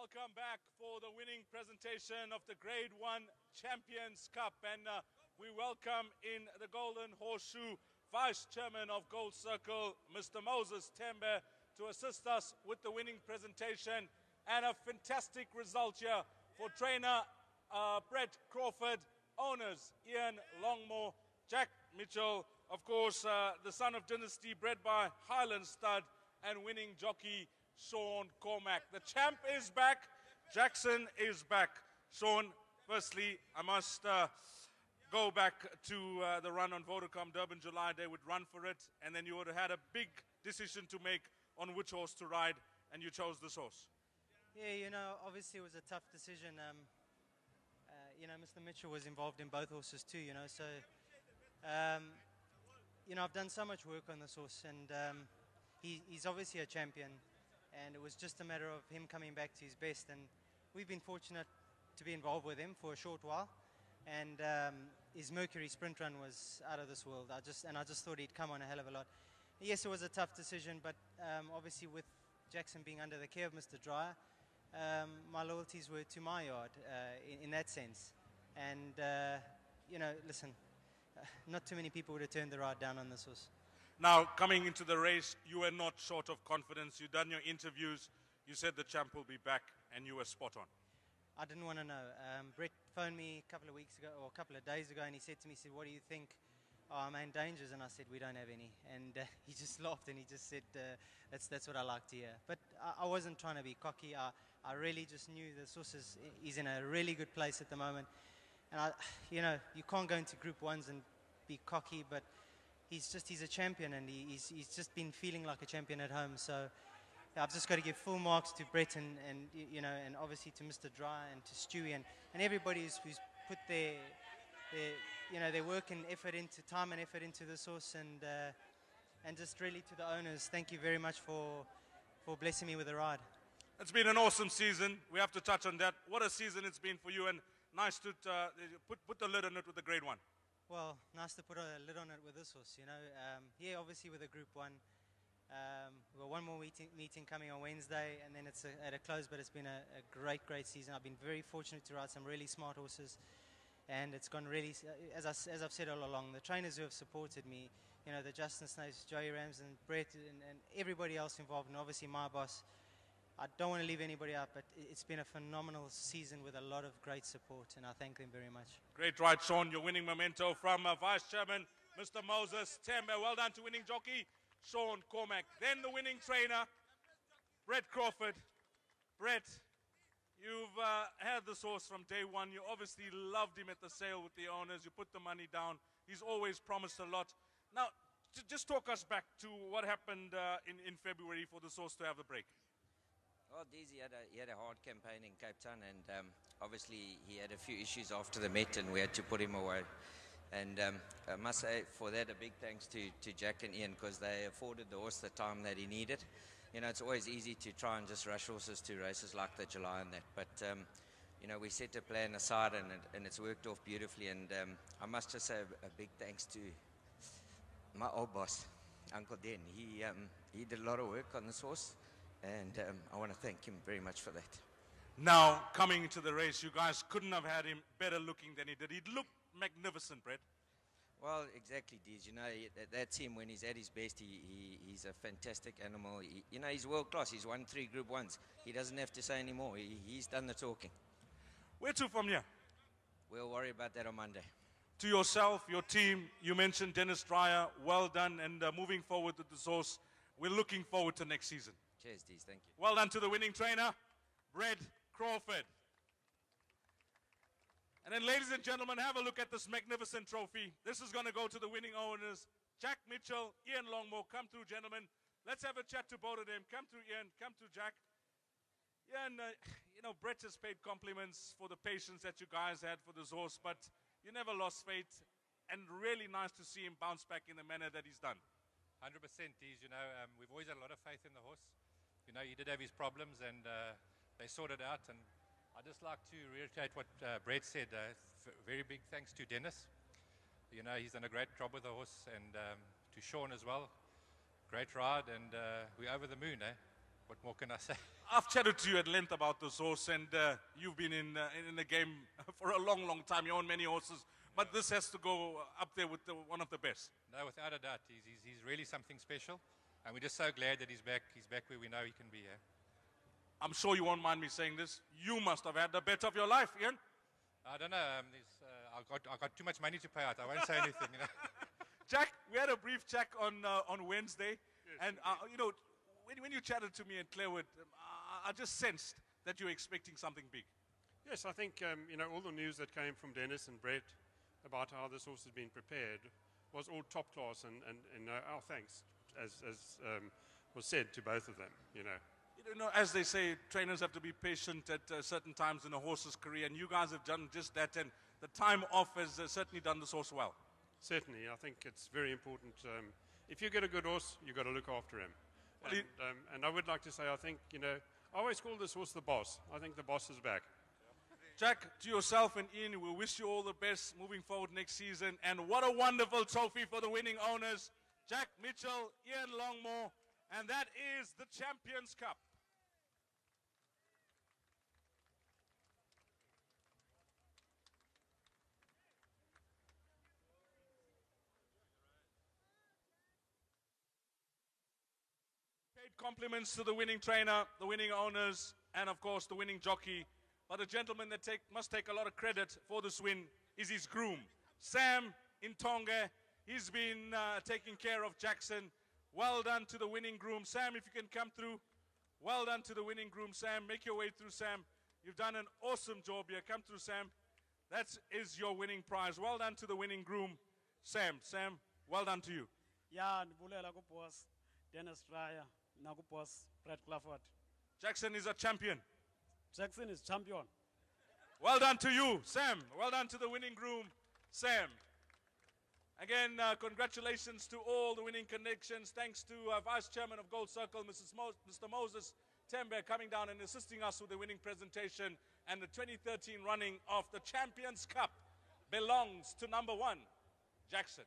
Welcome back for the winning presentation of the Grade 1 Champions Cup. And we welcome in the Golden Horseshoe Vice Chairman of Gold Circle, Mr. Moses Tembe, to assist us with the winning presentation. And a fantastic result here for trainer Brett Crawford, owners Ian Longmore, Jack Mitchell, of course, the son of Dynasty, bred by Highland Stud, and winning jockey Sean Cormack. The champ is back. Jackson is back. Sean, firstly, I must go back to the run on Vodacom Durban July. They would run for it, and then you would have had a big decision to make on which horse to ride, and you chose this horse. Yeah, you know, obviously it was a tough decision. You know, Mr. Mitchell was involved in both horses too, you know, so, you know, I've done so much work on this horse, and he's obviously a champion. And it was just a matter of him coming back to his best, and we've been fortunate to be involved with him for a short while. And his Mercury sprint run was out of this world. I just thought he'd come on a hell of a lot. Yes, it was a tough decision, but obviously with Jackson being under the care of Mr. Dreyer, my loyalties were to my yard in that sense. And you know, listen, not too many people would have turned the ride down on this horse. Now, coming into the race, you were not short of confidence. You've done your interviews. You said the champ will be back, and you were spot on. I didn't want to know. Brett phoned me a couple of weeks ago, or a couple of days ago, and he said to me, he said, "What do you think are our main dangers?" And I said, "We don't have any." And he just laughed, and he just said, that's what I like to hear. But I wasn't trying to be cocky. I really just knew the horse is in a really good place at the moment. And, you know, you can't go into Group 1s and be cocky, but he's a champion, and he's just been feeling like a champion at home. So I've just got to give full marks to Brett and you know, and obviously to Mr. Dreyer and to Stewie and everybody who's put their you know, their work and effort into time and effort into this horse, and just really to the owners, thank you very much for blessing me with a ride. It's been an awesome season. We have to touch on that. What a season it's been for you, and nice to put the lid on it with the Grade 1. Well, nice to put a lid on it with this horse, you know. Yeah, obviously with a Group 1. We've got one more meeting coming on Wednesday, and then it's at a close, but it's been a great season. I've been very fortunate to ride some really smart horses, and it's gone really, as I've said all along, the trainers who have supported me, you know, the Justin Snaves, Joey Rams, and Brett, and everybody else involved, and obviously my boss. I don't want to leave anybody out, but it's been a phenomenal season with a lot of great support, and I thank them very much. Great ride, Sean. You're winning memento from Vice Chairman, Mr. Moses Tembe. Well done to winning jockey, Sean Cormack. Then the winning trainer, Brett Crawford. Brett, you've had this horse from day one. You obviously loved him at the sale with the owners. You put the money down. He's always promised a lot. Now, just talk us back to what happened in February for this horse to have the break. Well, Deezy had a hard campaign in Cape Town, and obviously he had a few issues after the Met, and we had to put him away. And I must say for that a big thanks to Jack and Ian, because they afforded the horse the time that he needed. You know, it's always easy to try and just rush horses to races like the July and that, but you know, we set a plan aside, and it's worked off beautifully. And I must just say a big thanks to my old boss, Uncle Den. He did a lot of work on this horse. And I want to thank him very much for that. Now, coming into the race, you guys couldn't have had him better looking than he did. He looked magnificent, Brett. Well, exactly, Deez. You know, that's him when he's at his best. He's a fantastic animal. You know, he's world class. He's won 3 Group 1s. He doesn't have to say any more. He's done the talking. Where to from here? We'll worry about that on Monday. To yourself, your team, you mentioned Dennis Dreyer. Well done, and moving forward with this horse, we're looking forward to next season. Cheers, Deez. Thank you. Well done to the winning trainer, Brett Crawford. And then, ladies and gentlemen, have a look at this magnificent trophy. This is going to go to the winning owners, Jack Mitchell, Ian Longmore. Come through, gentlemen. Let's have a chat to both of them. Come through, Ian. Come through, Jack. Ian, you know, Brett has paid compliments for the patience that you guys had for this horse, but you never lost faith, and really nice to see him bounce back in the manner that he's done. 100%, Deez. You know, we've always had a lot of faith in the horse. You know, he did have his problems, and they sorted out. And I'd just like to reiterate what Brett said. Very big thanks to Dennis. You know, he's done a great job with the horse, and to Sean as well. Great ride, and we're over the moon, eh? What more can I say? I've chatted to you at length about this horse, and you've been in the game for a long, long time. You own many horses, but this has to go up there with one of the best. No, without a doubt, he's really something special, and we're just so glad that he's back. He's back where we know he can be here. I'm sure you won't mind me saying this. You must have had the bet of your life, Ian. I don't know. I got too much money to pay out. I won't say anything. You know. Jack, we had a brief chat on Wednesday, and you know, when you chatted to me at Clarewood, I just sensed that you're expecting something big. Yes, I think you know, all the news that came from Dennis and Brett about how this horse has been prepared was all top class, and our thanks, as was said to both of them. You know, as they say, trainers have to be patient at certain times in a horse's career, and you guys have done just that, and the time off has certainly done this horse well. Certainly, I think it's very important. If you get a good horse, you've got to look after him. Well, and I would like to say, I think, you know, I always call this horse the boss. I think the boss is back. Jack, to yourself and Ian, we wish you all the best moving forward next season. And what a wonderful trophy for the winning owners, Jack Mitchell, Ian Longmore, and that is the Champions Cup. Compliments to the winning trainer, the winning owners, and of course the winning jockey. But the gentleman that must take a lot of credit for this win is his groom, Sam Intonga. He's been taking care of Jackson. Well done to the winning groom. Sam, if you can come through. Well done to the winning groom, Sam. Make your way through, Sam. You've done an awesome job here. Come through, Sam. That is your winning prize. Well done to the winning groom, Sam. Sam, well done to you. Yeah, boss Dennis Raya. Naku boss Crawford. Jackson is a champion. Jackson is champion. Well done to you, Sam. Well done to the winning groom, Sam. Again, congratulations to all the winning connections. Thanks to Vice Chairman of Gold Circle, Mr. Moses Tembe, coming down and assisting us with the winning presentation. And the 2013 running of the Champions Cup belongs to number 1, Jackson.